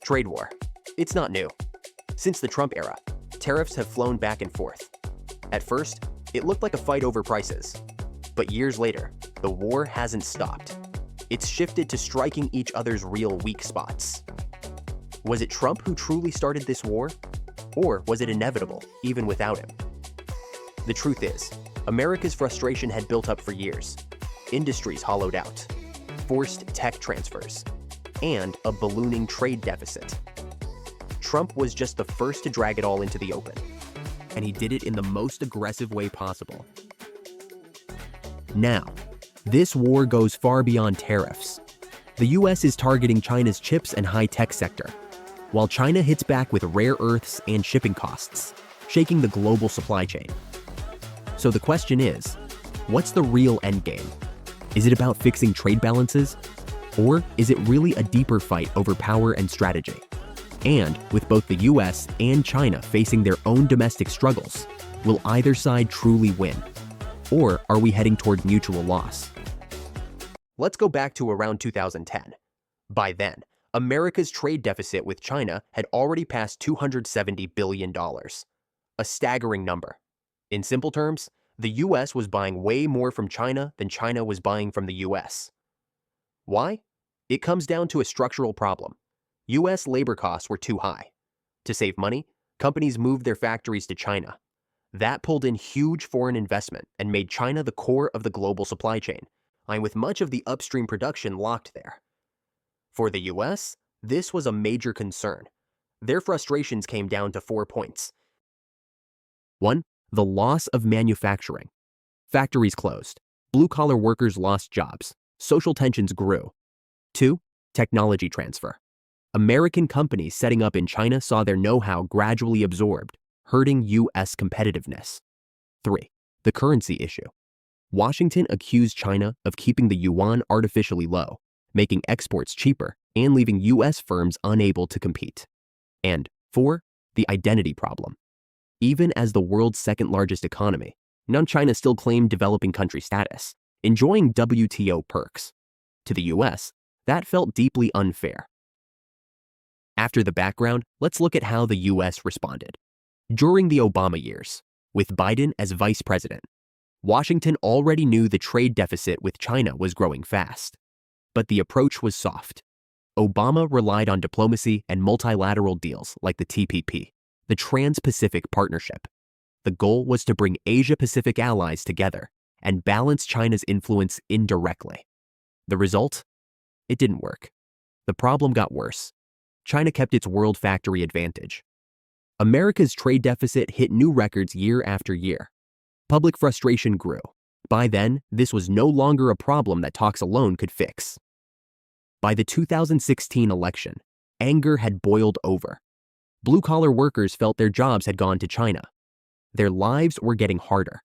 Trade war. It's not new. Since the Trump era, tariffs have flown back and forth. At first, it looked like a fight over prices. But years later, the war hasn't stopped. It's shifted to striking each other's real weak spots. Was it Trump who truly started this war? Or was it inevitable, even without him? The truth is, America's frustration had built up for years. Industries hollowed out, forced tech transfers, and a ballooning trade deficit. Trump was just the first to drag it all into the open, and he did it in the most aggressive way possible. Now, this war goes far beyond tariffs. The US is targeting China's chips and high-tech sector, while China hits back with rare earths and shipping costs, shaking the global supply chain. So the question is, what's the real endgame? Is it about fixing trade balances? Or is it really a deeper fight over power and strategy? And with both the US and China facing their own domestic struggles, will either side truly win? Or are we heading toward mutual loss? Let's go back to around 2010. By then, America's trade deficit with China had already passed $270 billion, a staggering number. In simple terms, the US was buying way more from China than China was buying from the US. Why? It comes down to a structural problem. US labor costs were too high. To save money, companies moved their factories to China. That pulled in huge foreign investment and made China the core of the global supply chain, and with much of the upstream production locked there. For the US, this was a major concern. Their frustrations came down to 4 points. 1. The loss of manufacturing. Factories closed. Blue-collar workers lost jobs. Social tensions grew. 2. Technology transfer. American companies setting up in China saw their know-how gradually absorbed, hurting U.S. competitiveness. 3. The currency issue. Washington accused China of keeping the yuan artificially low, making exports cheaper and leaving U.S. firms unable to compete. And 4. The identity problem. Even as the world's second-largest economy, China still claimed developing country status, enjoying WTO perks. To the U.S., that felt deeply unfair. After the background, let's look at how the U.S. responded. During the Obama years, with Biden as vice president, Washington already knew the trade deficit with China was growing fast. But the approach was soft. Obama relied on diplomacy and multilateral deals like the TPP, the Trans-Pacific Partnership. The goal was to bring Asia-Pacific allies together and balance China's influence indirectly. The result? It didn't work. The problem got worse. China kept its world factory advantage. America's trade deficit hit new records year after year. Public frustration grew. By then, this was no longer a problem that talks alone could fix. By the 2016 election, anger had boiled over. Blue-collar workers felt their jobs had gone to China. Their lives were getting harder.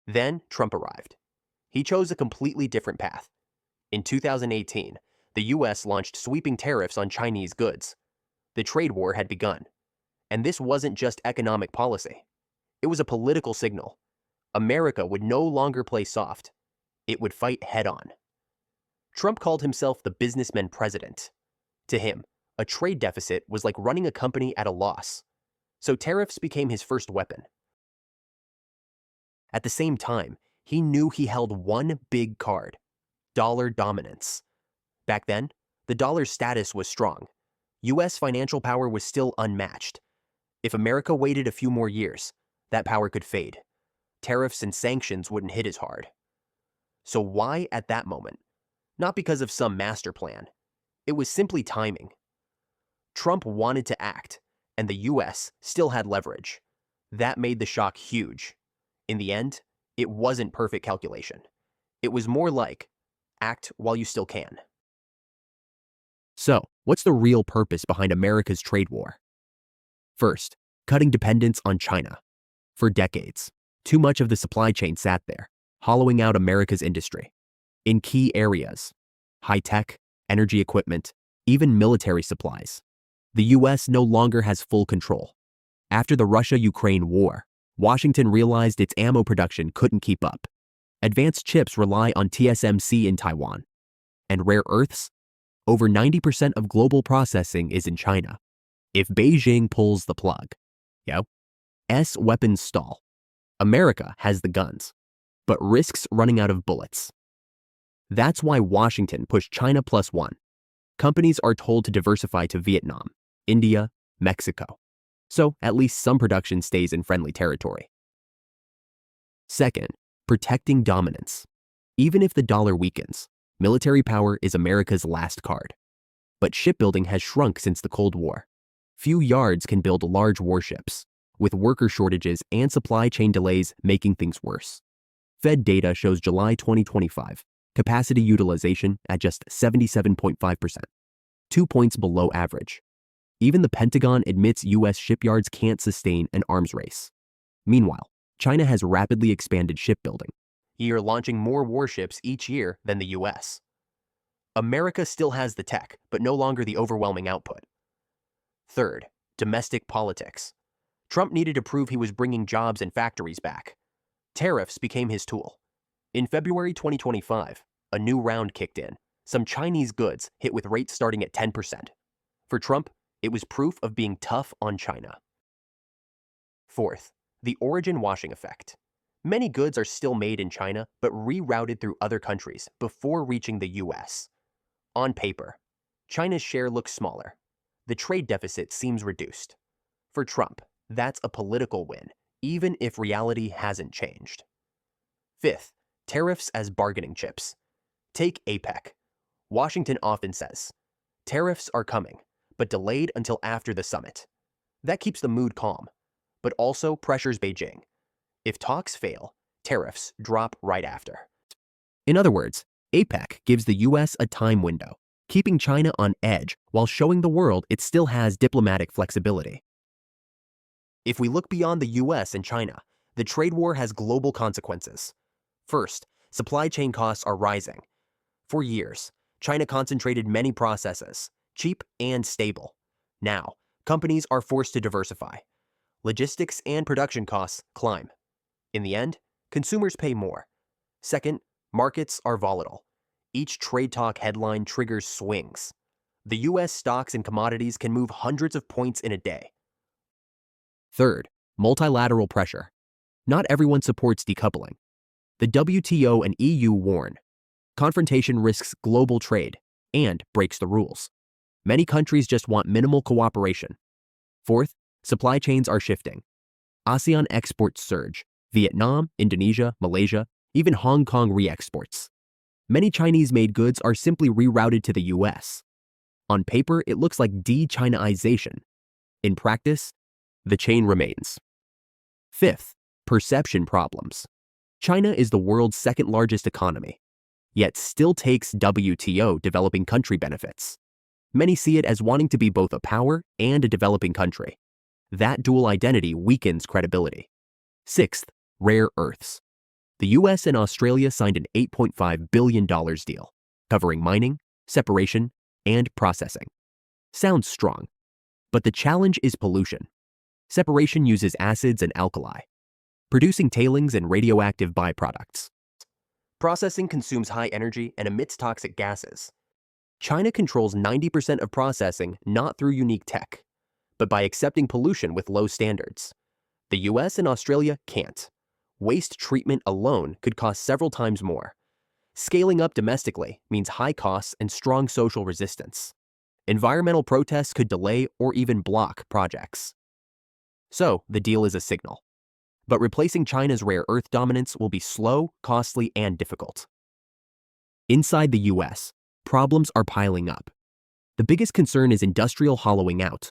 Then Trump arrived. He chose a completely different path. In 2018, the US launched sweeping tariffs on Chinese goods. The trade war had begun. And this wasn't just economic policy. It was a political signal. America would no longer play soft. It would fight head-on. Trump called himself the businessman president. To him, a trade deficit was like running a company at a loss. So tariffs became his first weapon. At the same time, he knew he held one big card: dollar dominance. Back then, the dollar's status was strong. US financial power was still unmatched. If America waited a few more years, that power could fade. Tariffs and sanctions wouldn't hit as hard. So why at that moment? Not because of some master plan. It was simply timing. Trump wanted to act, and the US still had leverage. That made the shock huge. In the end, it wasn't perfect calculation. It was more like, act while you still can. So, what's the real purpose behind America's trade war? First, cutting dependence on China. For decades, too much of the supply chain sat there, hollowing out America's industry. In key areas, high-tech, energy equipment, even military supplies, the US no longer has full control. After the Russia-Ukraine war, Washington realized its ammo production couldn't keep up. Advanced chips rely on TSMC in Taiwan. And rare earths? Over 90% of global processing is in China. If Beijing pulls the plug, weapons stall. America has the guns, but risks running out of bullets. That's why Washington pushed China plus one. Companies are told to diversify to Vietnam, India, Mexico. So at least some production stays in friendly territory. Second, protecting dominance. Even if the dollar weakens, military power is America's last card. But shipbuilding has shrunk since the Cold War. Few yards can build large warships, with worker shortages and supply chain delays making things worse. Fed data shows July 2025 capacity utilization at just 77.5%, 2 points below average. Even the Pentagon admits U.S. shipyards can't sustain an arms race. Meanwhile, China has rapidly expanded shipbuilding, launching more warships each year than the U.S. America still has the tech, but no longer the overwhelming output. Third, domestic politics. Trump needed to prove he was bringing jobs and factories back. Tariffs became his tool. In February 2025, a new round kicked in. Some Chinese goods hit with rates starting at 10%. For Trump, it was proof of being tough on China. Fourth, the origin washing effect. Many goods are still made in China, but rerouted through other countries before reaching the U.S. On paper, China's share looks smaller. The trade deficit seems reduced. For Trump, that's a political win, even if reality hasn't changed. Fifth, tariffs as bargaining chips. Take APEC. Washington often says, tariffs are coming, but delayed until after the summit. That keeps the mood calm, but also pressures Beijing. If talks fail, tariffs drop right after. In other words, APEC gives the U.S. a time window, keeping China on edge while showing the world it still has diplomatic flexibility. If we look beyond the U.S. and China, the trade war has global consequences. First, supply chain costs are rising. For years, China concentrated many processes, cheap and stable. Now, companies are forced to diversify. Logistics and production costs climb. In the end, consumers pay more. Second, markets are volatile. Each trade talk headline triggers swings. The U.S. stocks and commodities can move hundreds of points in a day. Third, multilateral pressure. Not everyone supports decoupling. The WTO and EU warn. Confrontation risks global trade and breaks the rules. Many countries just want minimal cooperation. Fourth, supply chains are shifting. ASEAN exports surge. Vietnam, Indonesia, Malaysia, even Hong Kong re-exports. Many Chinese-made goods are simply rerouted to the U.S. On paper, it looks like de-Chinaization. In practice, the chain remains. Fifth, perception problems. China is the world's second-largest economy, yet still takes WTO developing country benefits. Many see it as wanting to be both a power and a developing country. That dual identity weakens credibility. Sixth, rare earths. The U.S. and Australia signed an $8.5 billion deal, covering mining, separation, and processing. Sounds strong, but the challenge is pollution. Separation uses acids and alkali, producing tailings and radioactive byproducts. Processing consumes high energy and emits toxic gases. China controls 90% of processing not through unique tech, but by accepting pollution with low standards. The US and Australia can't. Waste treatment alone could cost several times more. Scaling up domestically means high costs and strong social resistance. Environmental protests could delay or even block projects. So, the deal is a signal. But replacing China's rare earth dominance will be slow, costly, and difficult. Inside the US, problems are piling up. The biggest concern is industrial hollowing out.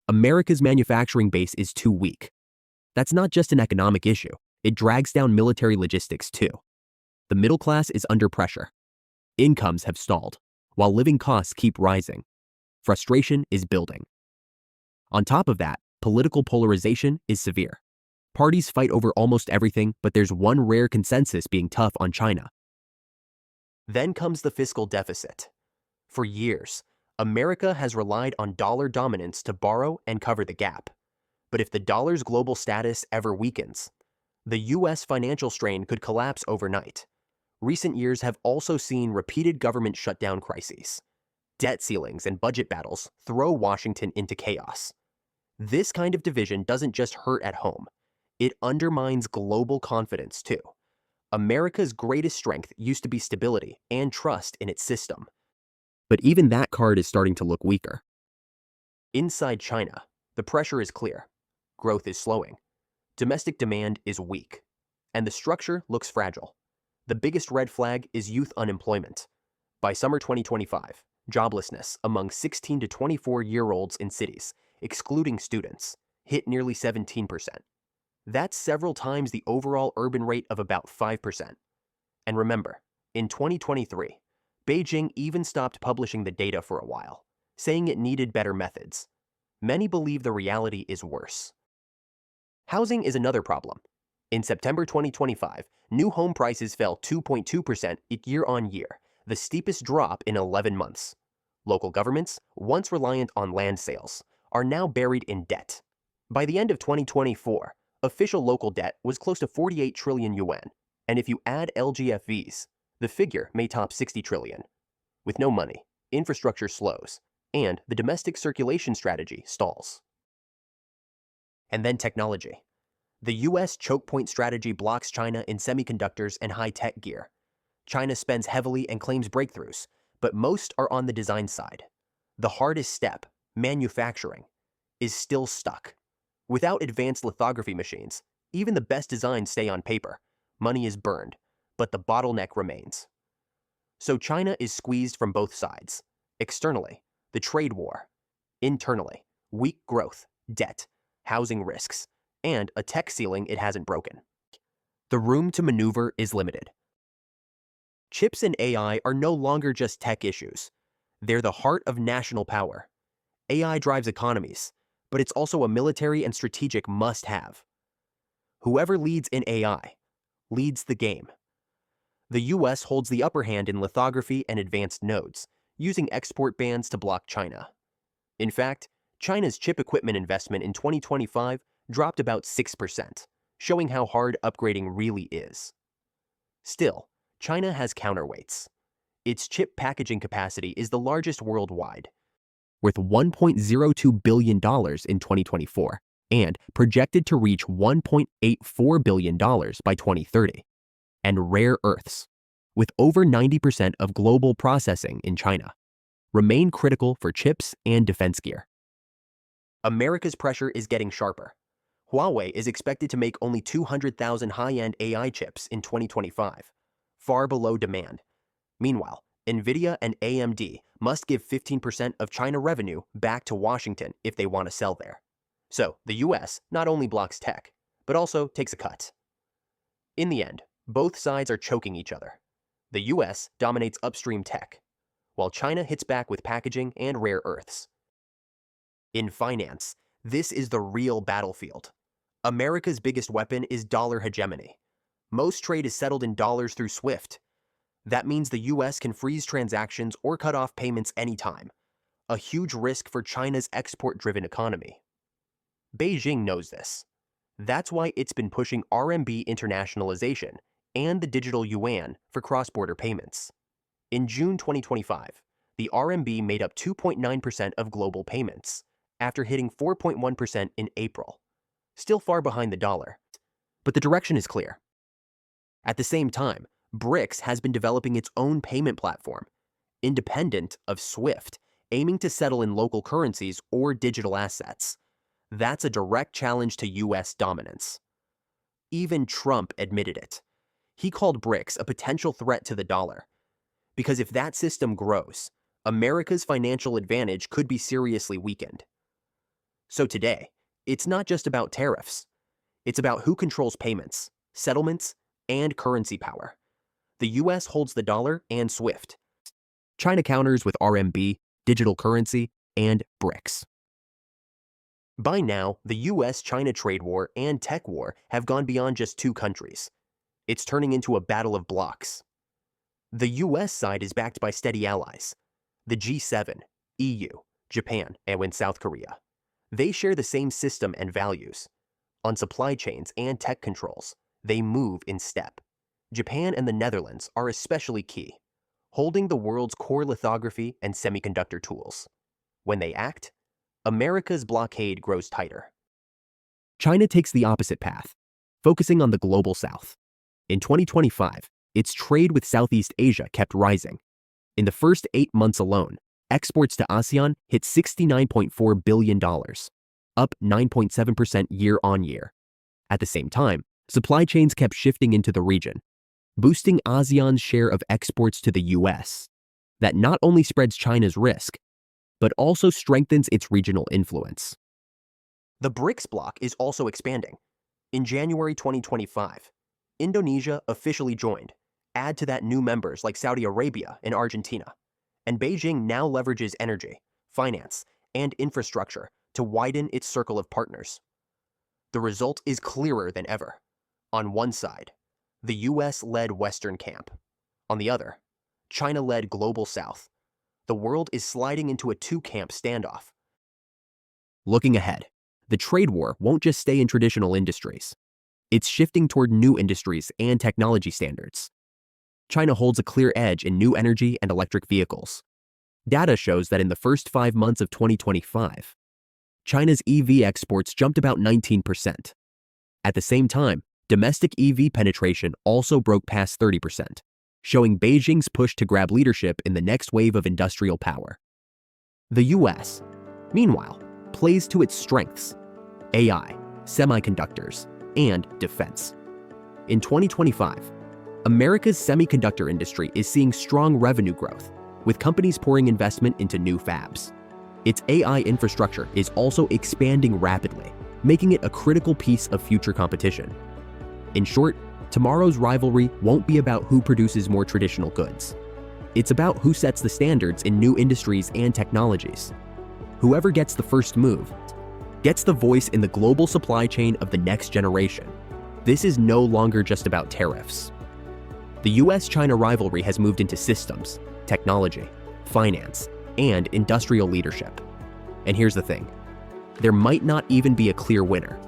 America's manufacturing base is too weak. That's not just an economic issue. It drags down military logistics too. The middle class is under pressure. Incomes have stalled, while living costs keep rising. Frustration is building. On top of that, political polarization is severe. Parties fight over almost everything, but there's one rare consensus being tough on China. Then comes the fiscal deficit. For years, America has relied on dollar dominance to borrow and cover the gap. But if the dollar's global status ever weakens, the U.S. financial strain could collapse overnight. Recent years have also seen repeated government shutdown crises. Debt ceilings and budget battles throw Washington into chaos. This kind of division doesn't just hurt at home, it undermines global confidence too. America's greatest strength used to be stability and trust in its system. But even that card is starting to look weaker. Inside China, the pressure is clear. Growth is slowing. Domestic demand is weak. And the structure looks fragile. The biggest red flag is youth unemployment. By summer 2025, joblessness among 16 to 24-year-olds in cities, excluding students, hit nearly 17%. That's several times the overall urban rate of about 5%. And remember, in 2023, Beijing even stopped publishing the data for a while, saying it needed better methods. Many believe the reality is worse. Housing is another problem. In September 2025, new home prices fell 2.2% year-on-year, the steepest drop in 11 months. Local governments, once reliant on land sales, are now buried in debt. By the end of 2024, official local debt was close to 48 trillion yuan, and if you add LGFVs, the figure may top 60 trillion. With no money, infrastructure slows, and the domestic circulation strategy stalls. And then technology. The US choke point strategy blocks China in semiconductors and high-tech gear. China spends heavily and claims breakthroughs, but most are on the design side. The hardest step, manufacturing, is still stuck. Without advanced lithography machines, even the best designs stay on paper. Money is burned, but the bottleneck remains. So China is squeezed from both sides. Externally, the trade war. Internally, weak growth, debt, housing risks, and a tech ceiling it hasn't broken. The room to maneuver is limited. Chips and AI are no longer just tech issues. They're the heart of national power. AI drives economies, but it's also a military and strategic must-have. Whoever leads in AI leads the game. The US holds the upper hand in lithography and advanced nodes, using export bans to block China. In fact, China's chip equipment investment in 2025 dropped about 6%, showing how hard upgrading really is. Still, China has counterweights. Its chip packaging capacity is the largest worldwide, worth $1.02 billion in 2024, and projected to reach $1.84 billion by 2030. And rare earths, with over 90% of global processing in China, remain critical for chips and defense gear. America's pressure is getting sharper. Huawei is expected to make only 200,000 high-end AI chips in 2025, far below demand. Meanwhile, Nvidia and AMD must give 15% of China revenue back to Washington if they want to sell there. So, the US not only blocks tech, but also takes a cut. In the end, both sides are choking each other. The US dominates upstream tech, while China hits back with packaging and rare earths. In finance, this is the real battlefield. America's biggest weapon is dollar hegemony. Most trade is settled in dollars through SWIFT. That means the US can freeze transactions or cut off payments anytime, a huge risk for China's export-driven economy. Beijing knows this. That's why it's been pushing RMB internationalization and the digital yuan for cross-border payments. In June 2025, the RMB made up 2.9% of global payments, after hitting 4.1% in April. Still far behind the dollar, but the direction is clear. At the same time, BRICS has been developing its own payment platform, independent of SWIFT, aiming to settle in local currencies or digital assets. That's a direct challenge to US dominance. Even Trump admitted it. He called BRICS a potential threat to the dollar. Because if that system grows, America's financial advantage could be seriously weakened. So today, it's not just about tariffs. It's about who controls payments, settlements, and currency power. The US holds the dollar and SWIFT. China counters with RMB, digital currency, and BRICS. By now, the US-China trade war and tech war have gone beyond just two countries. It's turning into a battle of blocs. The US side is backed by steady allies, the G7, EU, Japan, and South Korea. They share the same system and values. On supply chains and tech controls, they move in step. Japan and the Netherlands are especially key, holding the world's core lithography and semiconductor tools. When they act, America's blockade grows tighter. China takes the opposite path, focusing on the global south. In 2025, its trade with Southeast Asia kept rising. In the first 8 months alone, exports to ASEAN hit $69.4 billion, up 9.7% year-on-year. At the same time, supply chains kept shifting into the region, boosting ASEAN's share of exports to the US. That not only spreads China's risk, but also strengthens its regional influence. The BRICS bloc is also expanding. In January 2025, Indonesia officially joined. Add to that new members like Saudi Arabia and Argentina. And Beijing now leverages energy, finance, and infrastructure to widen its circle of partners. The result is clearer than ever. On one side, the US-led Western camp. On the other, China-led Global South. The world is sliding into a two-camp standoff. Looking ahead, the trade war won't just stay in traditional industries. It's shifting toward new industries and technology standards. China holds a clear edge in new energy and electric vehicles. Data shows that in the first 5 months of 2025, China's EV exports jumped about 19%. At the same time, domestic EV penetration also broke past 30%, showing Beijing's push to grab leadership in the next wave of industrial power. The US, meanwhile, plays to its strengths: AI, semiconductors, and defense. In 2025, America's semiconductor industry is seeing strong revenue growth, with companies pouring investment into new fabs. Its AI infrastructure is also expanding rapidly, making it a critical piece of future competition. In short, tomorrow's rivalry won't be about who produces more traditional goods. It's about who sets the standards in new industries and technologies. Whoever gets the first move gets the voice in the global supply chain of the next generation. This is no longer just about tariffs. The US-China rivalry has moved into systems, technology, finance, and industrial leadership. And here's the thing: there might not even be a clear winner,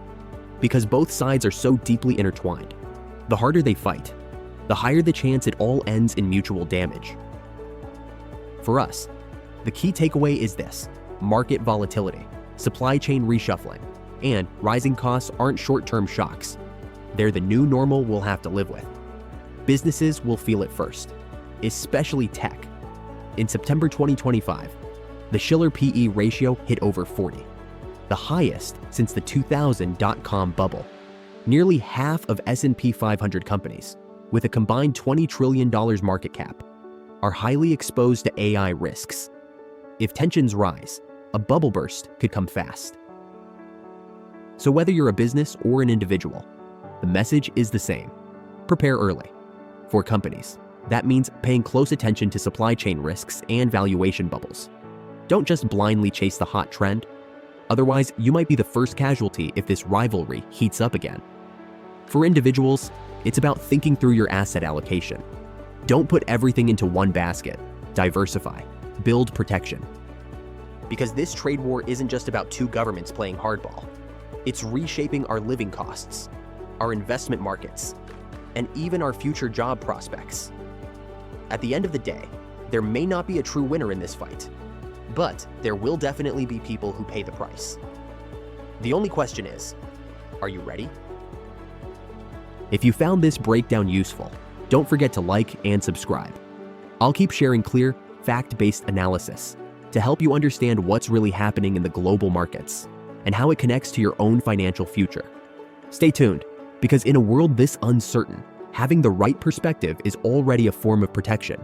because both sides are so deeply intertwined. The harder they fight, the higher the chance it all ends in mutual damage. For us, the key takeaway is this: market volatility, supply chain reshuffling, and rising costs aren't short-term shocks. They're the new normal we'll have to live with. Businesses will feel it first, especially tech. In September 2025, the Shiller PE ratio hit over 40, the highest since the 2000 dot-com bubble. Nearly half of S&P 500 companies, with a combined $20 trillion market cap, are highly exposed to AI risks. If tensions rise, a bubble burst could come fast. So whether you're a business or an individual, the message is the same: prepare early. For companies, that means paying close attention to supply chain risks and valuation bubbles. Don't just blindly chase the hot trend. Otherwise, you might be the first casualty if this rivalry heats up again. For individuals, it's about thinking through your asset allocation. Don't put everything into one basket. Diversify. Build protection. Because this trade war isn't just about two governments playing hardball. It's reshaping our living costs, our investment markets, and even our future job prospects. At the end of the day, there may not be a true winner in this fight, but there will definitely be people who pay the price. The only question is, are you ready? If you found this breakdown useful, don't forget to like and subscribe. I'll keep sharing clear, fact-based analysis to help you understand what's really happening in the global markets and how it connects to your own financial future. Stay tuned, because in a world this uncertain, having the right perspective is already a form of protection.